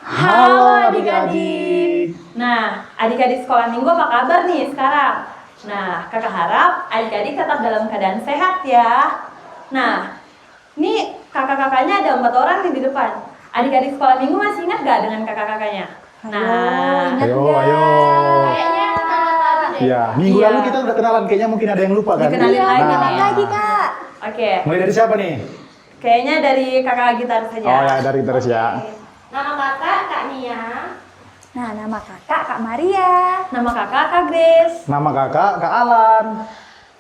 Halo adik-adik. Nah, adik-adik sekolah minggu apa kabar nih sekarang? Nah, kakak harap adik-adik tetap dalam keadaan sehat ya. Nah, ini kakak-kakaknya ada 4 orang nih di depan. Adik-adik sekolah minggu masih ingat gak dengan kakak-kakaknya? Nah, Ayo. kayaknya Ya, minggu lalu kita udah kenalan, kayaknya mungkin ada yang lupa kan? dikenalin lagi nih. Kak. Oke, Mulai dari siapa nih? kayaknya dari kakak gitar saja. Oh ya, dari terus ya. Nama kakak Kak Nia. Nah, nama kakak Kak Maria. Nama kakak Kak Grace. Nama kakak, Kak Alan.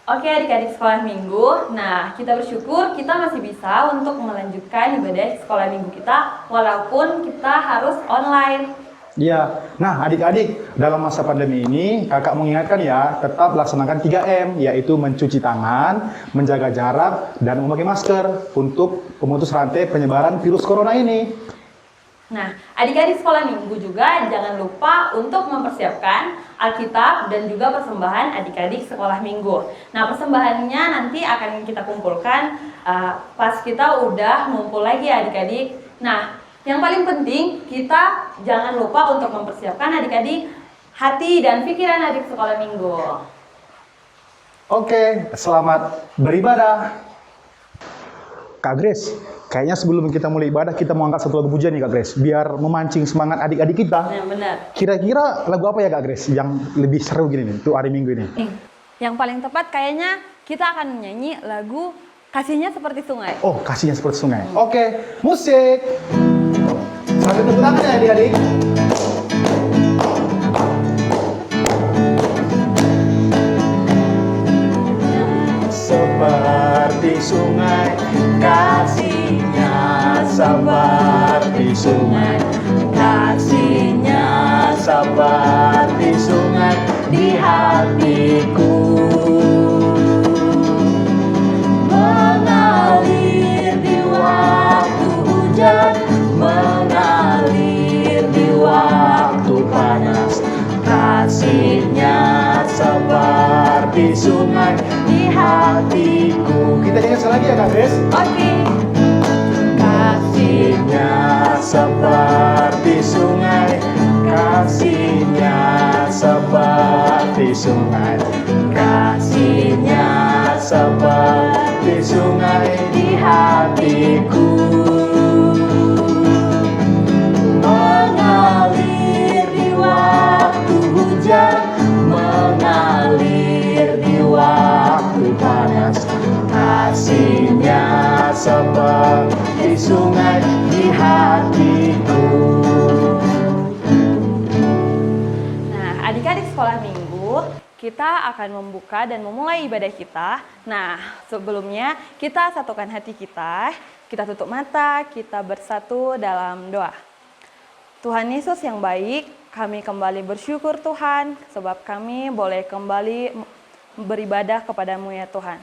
Oke adik-adik sekolah minggu, nah kita bersyukur kita masih bisa untuk melanjutkan ibadah sekolah minggu kita walaupun kita harus online. Iya. Nah, adik-adik, dalam masa pandemi ini, kakak mengingatkan ya, tetap laksanakan 3M, yaitu mencuci tangan, menjaga jarak, dan memakai masker untuk pemutus rantai penyebaran virus corona ini. Nah adik-adik sekolah minggu juga jangan lupa untuk mempersiapkan Alkitab dan juga persembahan adik-adik sekolah minggu. Nah persembahannya nanti akan kita kumpulkan pas kita udah ngumpul lagi adik-adik. Nah yang paling penting kita jangan lupa untuk mempersiapkan adik-adik hati dan pikiran adik sekolah minggu. Oke, selamat beribadah. Kak Grace, kayaknya sebelum kita mulai ibadah, kita mau angkat satu lagu pujian nih Kak Grace, biar memancing semangat adik-adik kita. Nah benar. Kira-kira lagu apa ya Kak Grace yang lebih seru gini nih, untuk hari Minggu ini? Yang paling tepat kayaknya kita akan menyanyi lagu Kasihnya Seperti Sungai. Oh, kasihnya seperti sungai. Oke, musik. Sambil tepuk tangan ya adik-adik. Seperti sungai, kasihnya seperti sungai, kasihnya seperti sungai di hatiku. Mengalir di waktu hujan, mengalir di waktu panas, kasihnya seperti sungai di hatiku. Kita nyanyi sekali lagi ya Kak Grace? Oke. Kasihnya seperti sungai, kasihnya seperti sungai, kasihnya seperti sungai di hatiku. Mengalir di waktu hujan, mengalir di waktu panas, kasihnya seperti sungai di hatiku. Nah, adik-adik sekolah minggu, kita akan membuka dan memulai ibadah kita. Nah, sebelumnya kita satukan hati kita tutup mata, kita bersatu dalam doa. Tuhan Yesus yang baik, kami kembali bersyukur Tuhan, sebab kami boleh kembali beribadah kepadamu ya Tuhan.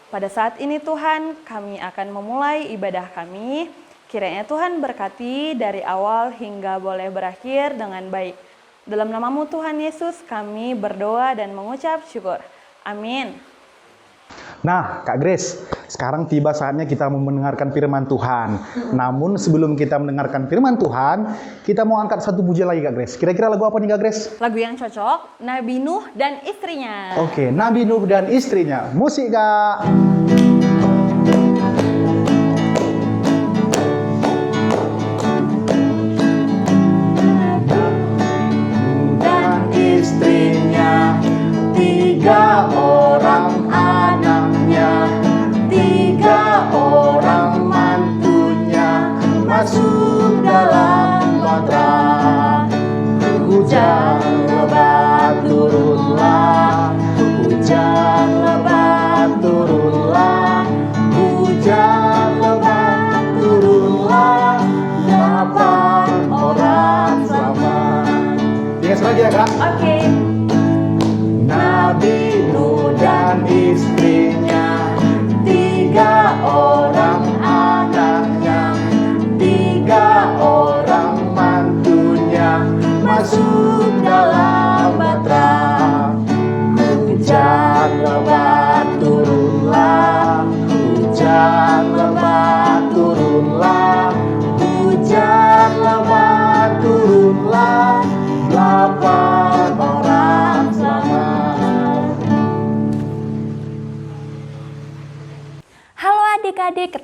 Pada saat ini Tuhan, kami akan memulai ibadah kami. Kiranya Tuhan berkati dari awal hingga boleh berakhir dengan baik. Dalam namamu Tuhan Yesus, kami berdoa dan mengucap syukur. Amin. Nah, Kak Grace, sekarang tiba saatnya kita mau mendengarkan firman Tuhan. Namun sebelum kita mendengarkan firman Tuhan, kita mau angkat satu pujian lagi Kak Grace. Kira-kira lagu apa nih Kak Grace? Lagu yang cocok, Nabi Nuh dan istrinya. Oke, Nabi Nuh dan istrinya. Musik Kak. Dan istrinya, 3 orang anaknya, 3 orang mantunya masuk dalam batra. Hujan lebat turunlah, hujan lebat turunlah, hujan lebat turunlah, 8 orang selamat. Ingat lagi ya Kak. Oke. Nabi Nuh dan istrinya, 3 orang anaknya, 3 orang mantunya masuk dalam batra. Hujan lebat turunlah, hujan lebat turunlah, hujan lebat turunlah.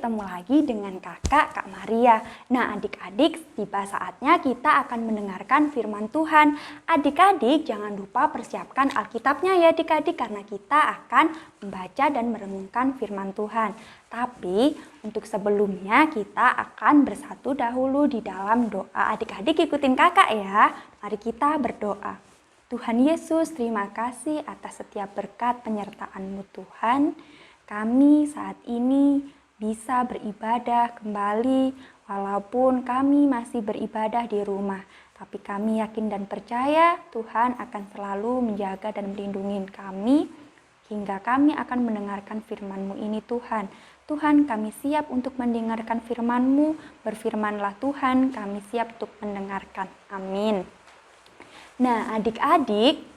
ketemu lagi dengan kakak, Kak Maria. Nah, adik-adik, tiba saatnya kita akan mendengarkan firman Tuhan. Adik-adik, jangan lupa persiapkan Alkitabnya ya adik-adik, karena kita akan membaca dan merenungkan firman Tuhan. Tapi, untuk sebelumnya kita akan bersatu dahulu di dalam doa. Adik-adik ikutin kakak ya. Mari kita berdoa. Tuhan Yesus, terima kasih atas setiap berkat penyertaan-Mu Tuhan. Kami saat ini bisa beribadah kembali walaupun kami masih beribadah di rumah. Tapi kami yakin dan percaya Tuhan akan selalu menjaga dan melindungi kami hingga kami akan mendengarkan firman-Mu ini Tuhan. Tuhan, kami siap untuk mendengarkan firman-Mu. Berfirmanlah Tuhan, kami siap untuk mendengarkan. Amin. Nah, adik-adik,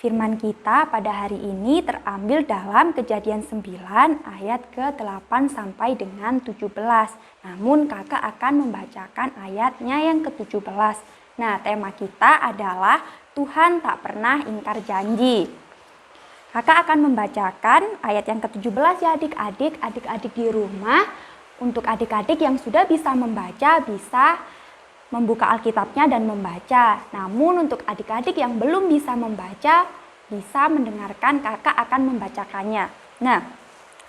firman kita pada hari ini terambil dalam Kejadian 9 ayat ke-8 sampai dengan 17. Namun kakak akan membacakan ayatnya yang ke-17. Nah, tema kita adalah Tuhan tak pernah ingkar janji. Kakak akan membacakan ayat yang ke-17 ya adik-adik. Adik-adik di rumah, untuk adik-adik yang sudah bisa membaca, bisa membuka Alkitabnya dan membaca. Namun untuk adik-adik yang belum bisa membaca, bisa mendengarkan kakak akan membacakannya. Nah,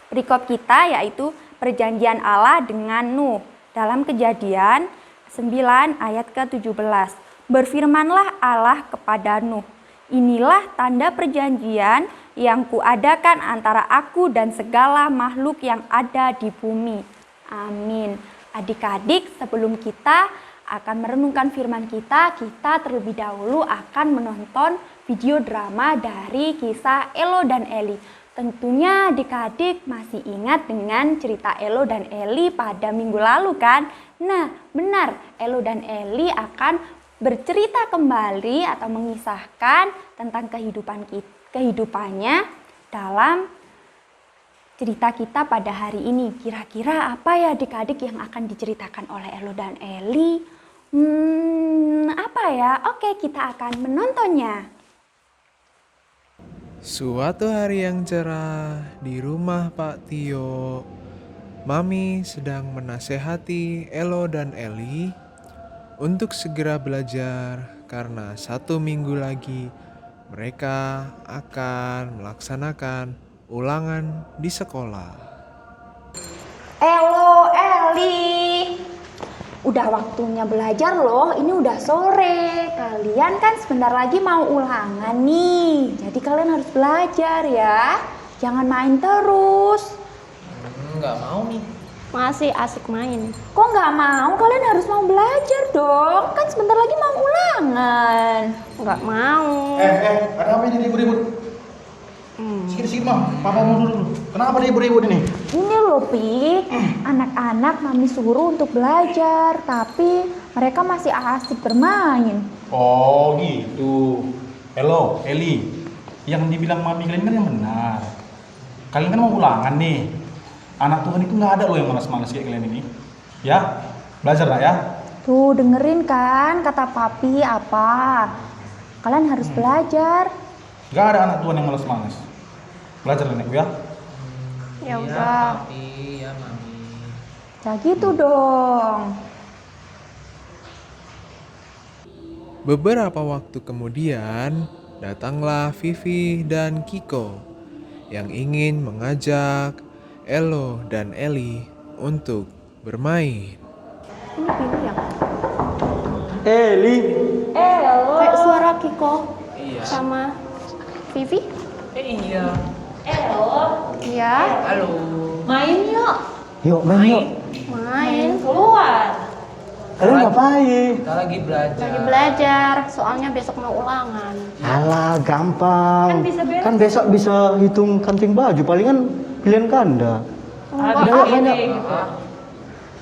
perikop kita yaitu perjanjian Allah dengan Nuh. Dalam Kejadian 9 ayat ke-17. Berfirmanlah Allah kepada Nuh, inilah tanda perjanjian yang kuadakan antara aku dan segala makhluk yang ada di bumi. Amin. Adik-adik, sebelum kita akan merenungkan firman kita terlebih dahulu akan menonton video drama dari kisah Elo dan Eli. Tentunya adik-adik masih ingat dengan cerita Elo dan Eli pada minggu lalu kan? Nah, benar, Elo dan Eli akan bercerita kembali atau mengisahkan tentang kehidupannya dalam cerita kita pada hari ini. Kira-kira apa ya adik-adik yang akan diceritakan oleh Elo dan Eli? Apa ya? Oke, kita akan menontonnya. Suatu hari yang cerah di rumah Pak Tio, Mami sedang menasehati Elo dan Eli untuk segera belajar karena 1 minggu lagi mereka akan melaksanakan ulangan di sekolah. Elo, Eli, udah waktunya belajar loh, ini udah sore. Kalian kan sebentar lagi mau ulangan nih, jadi kalian harus belajar ya. Jangan main terus. Nggak mau nih. Masih asik main. Kok nggak mau? Kalian harus mau belajar dong, kan sebentar lagi mau ulangan. Nggak mau. Ada apa ini ribut-ribut? Sikit-sikit mah, papa mau dulu. Kenapa ribut-ribut ini? Ini loh Pi, anak-anak Mami suruh untuk belajar, tapi mereka masih asik bermain. Oh gitu. Hello, Eli. Yang dibilang mami kalian kan yang benar. Kalian kan mau ulangan nih. Anak Tuhan itu nggak ada loh yang malas-malas kayak kalian ini. Ya, belajar lah ya. Tuh dengerin kan kata papi apa? Kalian harus belajar. Nggak ada anak Tuhan yang malas-malas. Belajar lah ya. Ya udah. Papi, ya Mami. Ya gitu dong. Beberapa waktu kemudian, datanglah Vivi dan Kiko yang ingin mengajak Elo dan Eli untuk bermain. Ini Vivi ya? Eli. Kayak suara Kiko Iya. sama Vivi. Iya. Iya. Halo. Main yuk. Yuk main yuk. Main keluar. Kalian ngapain? Kita lagi belajar. Lagi belajar. Soalnya besok mau ulangan. Alah, gampang. Kan bisa beres. Kan besok bisa hitung kanting baju, palingan pilihan ganda. Enggak Udah, ini. banyak.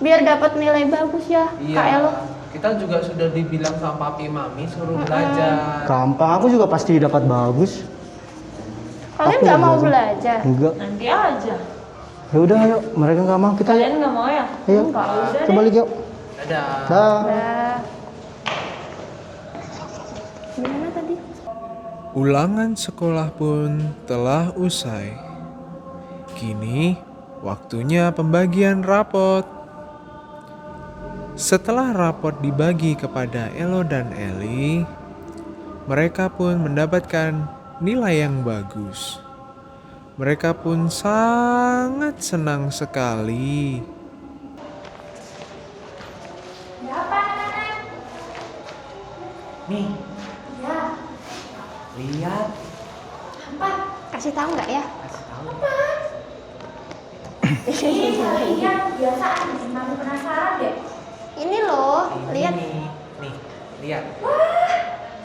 Biar dapat nilai bagus ya, Iya. Kak Elo. Kita juga sudah dibilang sama papi mami suruh belajar. Gampang, aku juga pasti dapat bagus. Kalian Aku nggak nggak mau belajar. belajar? Enggak. Nanti aja. Ya udah ayo, mereka nggak mau kita. Kalian nggak mau ya? Ayo, Udah kita balik yuk. Dadah. Dah. Udah. Gimana tadi? Ulangan sekolah pun telah usai. Kini Waktunya pembagian rapot. Setelah rapot dibagi kepada Elo dan Eli, mereka pun mendapatkan nilai yang bagus. Mereka pun sangat senang sekali. Nih, Ya, lihat. apa? Kasih tahu nggak ya? Kasih tahu. Iya, biasaan. Masih penasaran deh. Ini loh, Ini lihat. nih, lihat.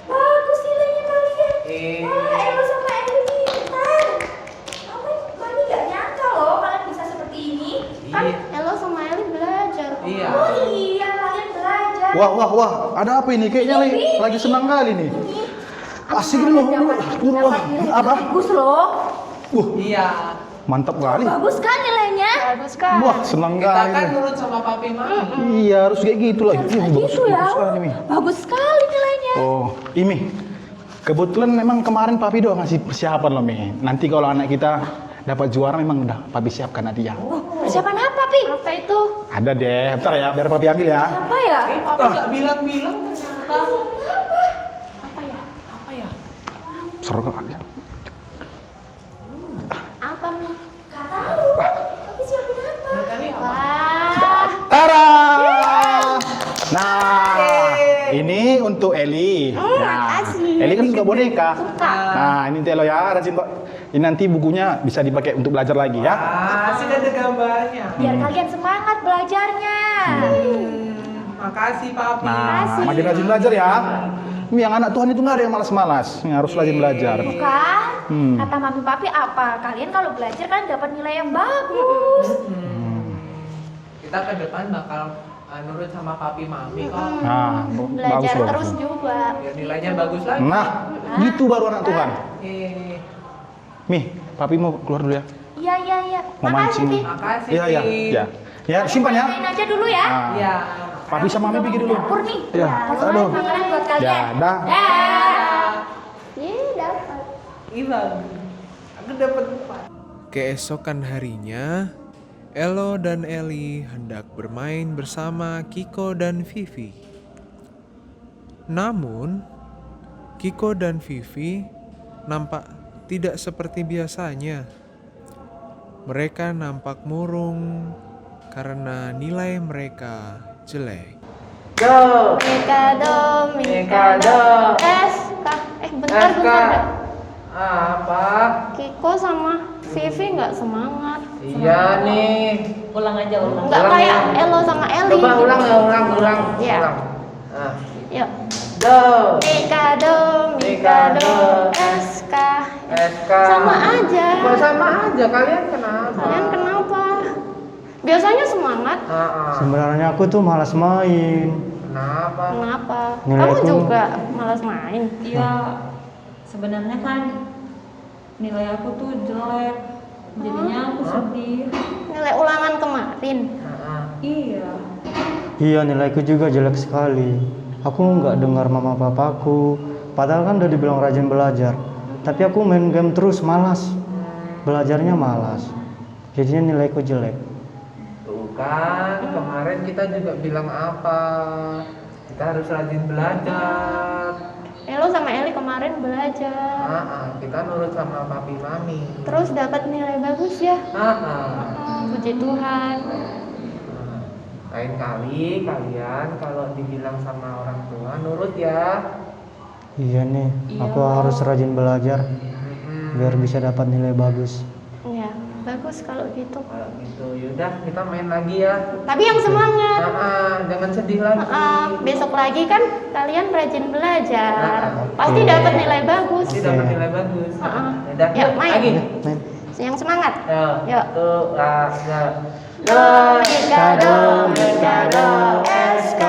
Bagus nilainya kalian. Eh, Elo sama Eli pintar. Mami nggak nyangka loh kalian bisa seperti ini. Kan iya. Elo sama Eli belajar. Iya. Oh iya, kalian belajar. Wah, ada apa ini? Kayaknya lagi senang kali nih. Asik nih loh. Apa? Bagus loh. Iya. Mantap kali. Bagus kan nilainya? Bagus kan? Wah, senang Kita kali. kan nih. nurut sama papi mami. Iya, harus kayak gitu lah. Gitu ya. Bagus sekali, Mi. Bagus sekali nilainya. Oh, Imi. Kebetulan memang kemarin Papi doang ngasih persiapan loh, Mi. Nanti kalau anak kita dapat juara memang udah Papi siapkan nanti ya. Persiapan apa, Pi? Apa itu? Ada deh. Bentar ya, biar Papi ambil ya. Apa ya? Papi nggak bilang-bilang ternyata. Apa ya? Apa ya? Seru kali ya. Apa nih? Gak tahu. Tapi siapin apa? Tadi apa? Wah, Tara! Nah, ini untuk Eli. Nah, Eli kan suka boneka. Nah, ini Telo ya, rajin Pak. Ini nanti bukunya bisa dipakai untuk belajar lagi ya. Sudah ada gambarnya. Biar kalian semangat belajarnya. Makasih papi. Nah, makin rajin belajar ya. Ini yang anak Tuhan itu nggak ada yang malas-malas, yang harus rajin belajar. Bukan? Hmm. Kata mami papi apa? Kalian kalau belajar kan dapat nilai yang bagus. Kita ke depan bakal nurut sama papi mami kok. Nah, belajar bagus. terus juga. Biar nilainya bagus lagi. Nah, gitu baru anak Tuhan. Eh, Mi, Papi mau keluar dulu ya. Iya. Mau mancing. makasih. Iya. Pi. Ya, simpan ya. Main aja dulu ya. Nah, Iya. Papi sama Mimi pergi dulu. Dapur nih. Ya, aduh. Makanan buat kalian. Ya, dah. Dah. Ih, dapat. Ih bagus. Aku dapat 4. Keesokan harinya, Elo dan Eli hendak bermain bersama Kiko dan Vivi. Namun, Kiko dan Vivi nampak tidak seperti biasanya. Mereka nampak murung karena nilai mereka jelek. Go. Mikado, Mikado. SK. Bentar. Apa? Kiko sama Vivi nggak semangat. Iya nih. Nggak kayak Elo sama Eli. Coba ulang. Iya. Ulang. Nah. Yuk. Go. Mikado, SK. SK. Sama aja. Kok sama aja? Kalian kenapa? Kalian kenapa? Biasanya semangat. Sebenarnya aku tuh malas main. Kenapa? Kenapa? Nilai Kamu aku- juga malas main. Iya, sebenarnya kan nilai aku tuh jelek, jadinya aku sedih. Nilai ulangan kemarin. Iya. Iya, nilaiku juga jelek sekali. Aku nggak dengar mama papaku. Padahal kan udah dibilang rajin belajar. Tapi aku main game terus, malas. Belajarnya malas. Jadinya nilaiku jelek. Tuh kan, kemarin kita juga bilang apa? Kita harus rajin belajar. Elo sama Eli kemarin belajar. Kita nurut sama papi mami. Terus dapat nilai bagus ya. Puji Tuhan. Lain kali kalian kalau dibilang sama orang tua nurut ya. Iya nih, aku harus rajin belajar biar bisa dapat nilai bagus. Ya, bagus kalau gitu. Kalau gitu, yaudah kita main lagi ya. Tapi yang semangat. Jangan sedih lagi. Besok lagi kan kalian rajin belajar. Nah, Pasti dapat nilai bagus. Pasti dapat nilai bagus. Yaudah, Yuk, main. lagi. Main. Yang semangat. Yuk. Yuk. Tuh, Mikado, SK,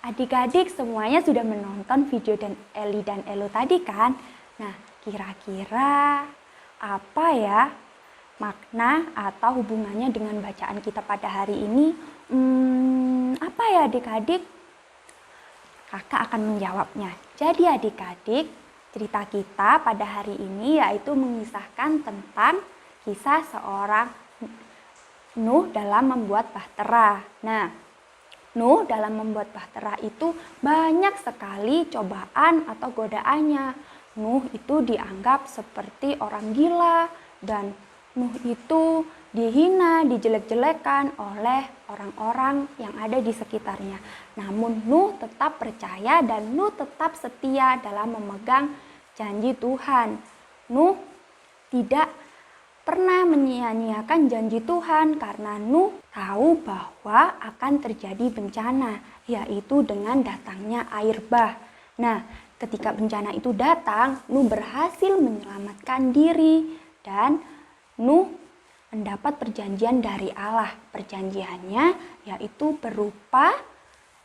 Adik-adik semuanya sudah menonton video dan Eli dan Elo tadi kan? Nah, kira-kira apa ya makna atau hubungannya dengan bacaan kita pada hari ini? Apa ya adik-adik? Kakak akan menjawabnya. Jadi adik-adik, Cerita kita pada hari ini yaitu mengisahkan tentang kisah seorang Nuh dalam membuat bahtera. Nah, Nuh dalam membuat bahtera itu banyak sekali cobaan atau godaannya. Nuh itu dianggap seperti orang gila dan Nuh itu dihina, dijelek-jelekan oleh orang-orang yang ada di sekitarnya. Namun Nuh tetap percaya dan Nuh tetap setia dalam memegang janji Tuhan. Nuh tidak pernah menyia-nyiakan janji Tuhan karena Nuh tahu bahwa akan terjadi bencana, yaitu dengan datangnya air bah. Nah, ketika bencana itu datang, Nuh berhasil menyelamatkan diri dan Nuh mendapat perjanjian dari Allah. Perjanjiannya yaitu berupa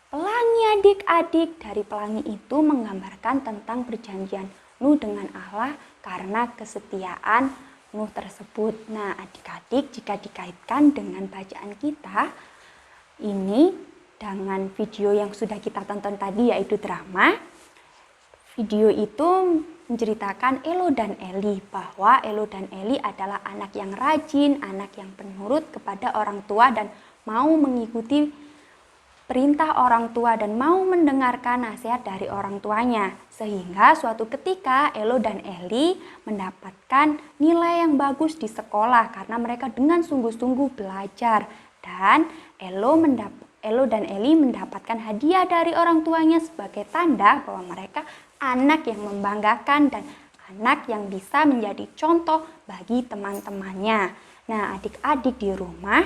pelangi adik-adik. Dari pelangi itu menggambarkan tentang perjanjian Nuh dengan Allah karena kesetiaan Nuh tersebut. Nah, adik-adik, jika dikaitkan dengan bacaan kita ini dengan video yang sudah kita tonton tadi yaitu drama, video itu menceritakan Elo dan Eli bahwa Elo dan Eli adalah anak yang rajin, anak yang penurut kepada orang tua dan mau mengikuti perintah orang tua dan mau mendengarkan nasihat dari orang tuanya. Sehingga suatu ketika Elo dan Eli mendapatkan nilai yang bagus di sekolah karena mereka dengan sungguh-sungguh belajar. Dan Elo dan Eli mendapatkan hadiah dari orang tuanya sebagai tanda bahwa mereka anak yang membanggakan dan anak yang bisa menjadi contoh bagi teman-temannya. Nah, adik-adik di rumah,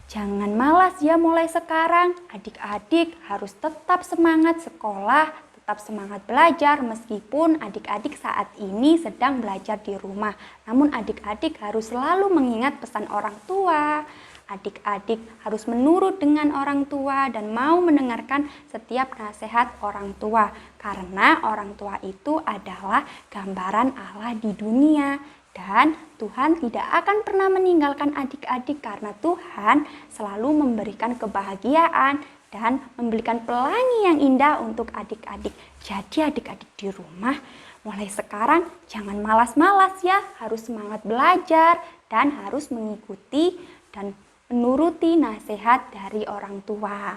jangan malas ya mulai sekarang. Adik-adik harus tetap semangat sekolah, tetap semangat belajar meskipun adik-adik saat ini sedang belajar di rumah. Namun adik-adik harus selalu mengingat pesan orang tua. Adik-adik harus menurut dengan orang tua dan mau mendengarkan setiap nasihat orang tua. Karena orang tua itu adalah gambaran Allah di dunia. Dan Tuhan tidak akan pernah meninggalkan adik-adik karena Tuhan selalu memberikan kebahagiaan dan memberikan pelangi yang indah untuk adik-adik. Jadi adik-adik di rumah mulai sekarang jangan malas-malas ya, harus semangat belajar dan harus mengikuti dan menuruti nasihat dari orang tua.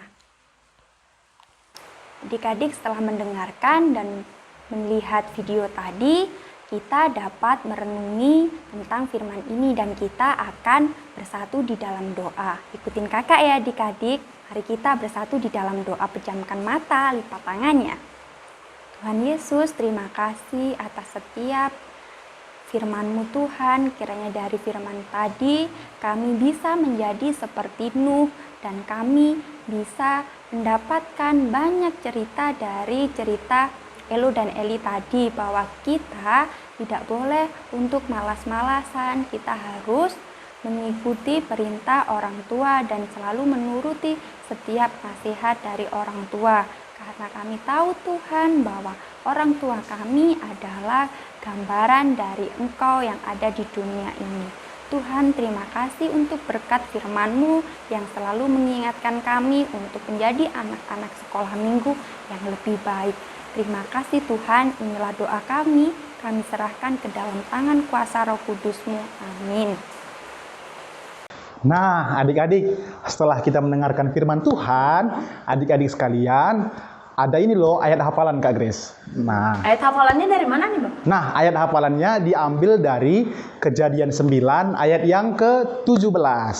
Adik-adik setelah mendengarkan dan melihat video tadi, kita dapat merenungi tentang firman ini dan kita akan bersatu di dalam doa. Ikutin kakak ya adik-adik, mari kita bersatu di dalam doa, pejamkan mata, lipat tangannya. Tuhan Yesus, terima kasih atas setiap firman-Mu Tuhan, kiranya dari firman tadi kami bisa menjadi seperti Nuh dan kami bisa mendapatkan banyak cerita dari cerita Elo dan Eli tadi bahwa kita tidak boleh untuk malas-malasan, kita harus mengikuti perintah orang tua dan selalu menuruti setiap nasihat dari orang tua. Karena kami tahu Tuhan bahwa orang tua kami adalah gambaran dari Engkau yang ada di dunia ini. Tuhan, terima kasih untuk berkat firman-Mu yang selalu mengingatkan kami untuk menjadi anak-anak sekolah minggu yang lebih baik. Terima kasih Tuhan, inilah doa kami serahkan ke dalam tangan kuasa Roh Kudus-Mu. Amin. Nah, adik-adik, setelah kita mendengarkan firman Tuhan, adik-adik sekalian, ada ini loh ayat hafalan Kak Grace. Nah, Ayat hafalannya dari mana nih, Bang? nah ayat hafalannya diambil dari Kejadian 9 ayat yang ke-17.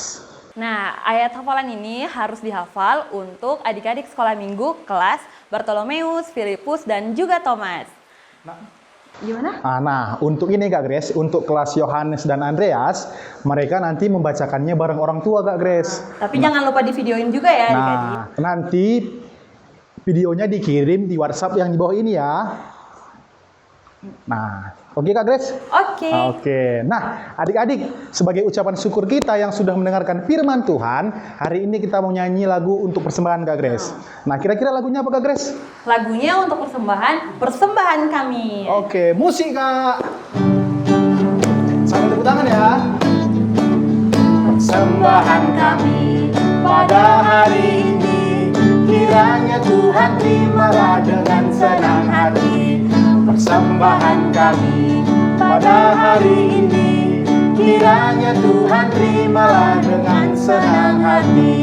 Nah, ayat hafalan ini harus dihafal untuk adik-adik sekolah minggu kelas Bartolomeus, Filipus, dan juga Thomas. Gimana? Nah, untuk ini Kak Grace, untuk kelas Yohanes dan Andreas, mereka nanti membacakannya bareng orang tua Kak Grace. Tapi jangan lupa di videoin juga ya adik-adik. Nah, nanti videonya dikirim di WhatsApp yang di bawah ini ya. Nah, oke Kak Grace? Oke. Oke. Nah, adik-adik, sebagai ucapan syukur kita yang sudah mendengarkan firman Tuhan, hari ini kita mau nyanyi lagu untuk persembahan Kak Grace. Nah, kira-kira lagunya apa Kak Grace? Lagunya untuk persembahan kami. Oke, musik Kak. Sambil tepuk tangan ya. Persembahan kami pada hari ini, kiranya Tuhan terimalah dengan senang hati. persembahan kami pada hari ini. Kiranya Tuhan terimalah dengan senang hati.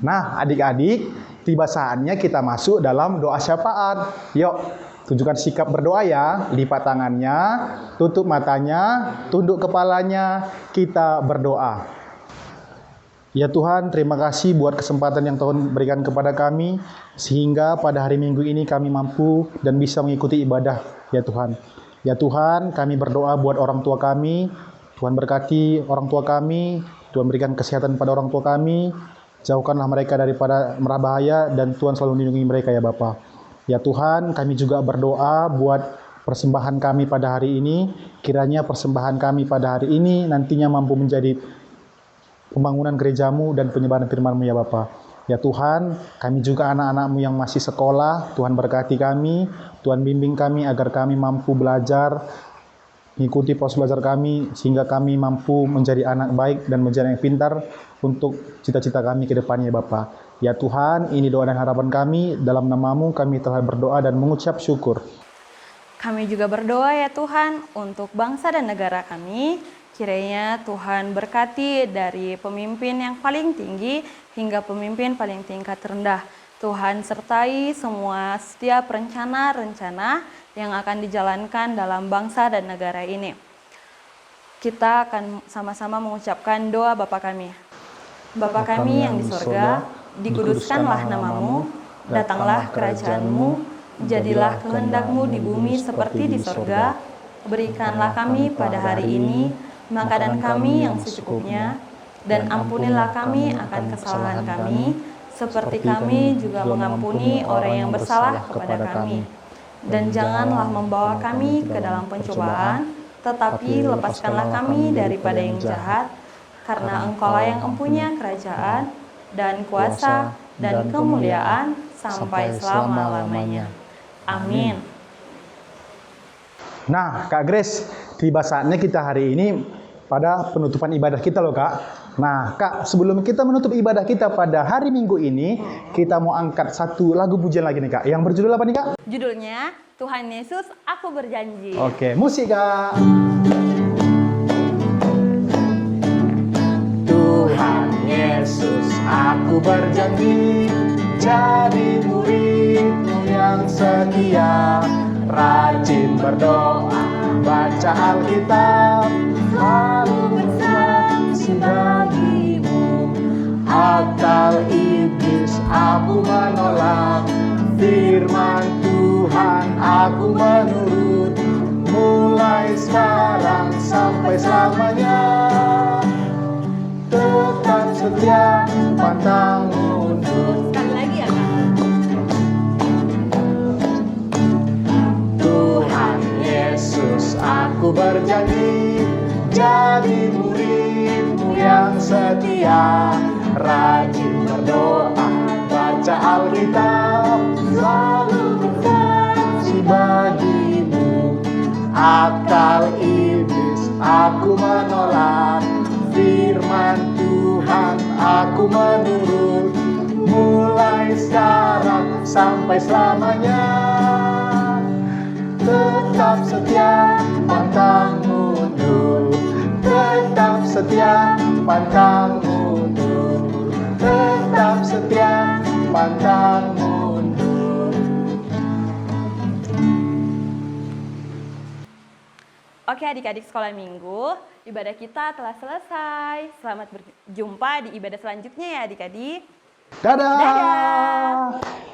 Nah, adik-adik, tiba saatnya kita masuk dalam doa syafaat. Yuk, tunjukkan sikap berdoa ya. Lipat tangannya, tutup matanya, tunduk kepalanya, kita berdoa. Ya Tuhan, terima kasih buat kesempatan yang Tuhan berikan kepada kami, sehingga pada hari Minggu ini kami mampu dan bisa mengikuti ibadah, ya Tuhan. Ya Tuhan, kami berdoa buat orang tua kami. Tuhan berkati orang tua kami, Tuhan berikan kesehatan pada orang tua kami. Jauhkanlah mereka daripada mara bahaya dan Tuhan selalu melindungi mereka ya Bapa. Ya Tuhan, kami juga berdoa buat persembahan kami pada hari ini. Kiranya persembahan kami pada hari ini nantinya mampu menjadi pembangunan gerejamu dan penyebaran firman-Mu ya Bapa. Ya Tuhan, kami juga anak-anak-Mu yang masih sekolah, Tuhan berkati kami, Tuhan bimbing kami agar kami mampu belajar, mengikuti proses belajar kami, sehingga kami mampu menjadi anak baik dan menjadi anak pintar untuk cita-cita kami ke depannya Bapa. Ya Tuhan, ini doa dan harapan kami, dalam nama-Mu kami telah berdoa dan mengucap syukur. Kami juga berdoa ya Tuhan untuk bangsa dan negara kami. Kiranya Tuhan berkati dari pemimpin yang paling tinggi hingga pemimpin paling tingkat rendah. Tuhan sertai semua setiap rencana-rencana yang akan dijalankan dalam bangsa dan negara ini. Kita akan sama-sama mengucapkan doa Bapa kami. Bapa kami yang di sorga, dikuduskanlah namamu, datanglah kerajaan-Mu, jadilah kehendak-Mu di bumi seperti di sorga. Berikanlah kami pada hari ini makanan kami yang secukupnya, dan ampunilah kami akan kesalahan kami, seperti kami juga mengampuni orang yang bersalah kepada kami. Dan janganlah membawa kami ke dalam pencobaan, tetapi lepaskanlah kami daripada yang jahat, karena Engkaulah yang empunya kerajaan, dan kuasa, dan kemuliaan, sampai selama-lamanya. Amin. Nah, Kak Grace, tiba saatnya kita hari ini pada penutupan ibadah kita loh Kak. Nah Kak, sebelum kita menutup ibadah kita pada hari Minggu ini, kita mau angkat satu lagu pujian lagi nih Kak, yang berjudul apa nih Kak? Judulnya, Tuhan Yesus, Aku Berjanji. Oke, musik Kak. Tuhan Yesus, aku berjanji jadi murid-Mu yang setia, rajin berdoa, baca Alkitab, selalu bersaksi bagimu. Akal iblis aku menolak, firman Tuhan aku menurut, mulai sekarang sampai selamanya. Tetap setia, pantang mundur. Sekali lagi ya Kak. Tuhan Yesus, aku berjanji jadi murid-Mu yang setia, rajin berdoa, baca Alkitab, selalu bersaksi bagimu. Akal iblis aku menolak, firman Tuhan aku menurut, mulai sekarang sampai selamanya. Tetap setia, pantang mundur. Tetap setia, pantang mundur. Tetap setia, pantang mundur. Oke adik-adik sekolah minggu, ibadah kita telah selesai. Selamat berjumpa di ibadah selanjutnya ya adik-adik. Dadah. Dadah.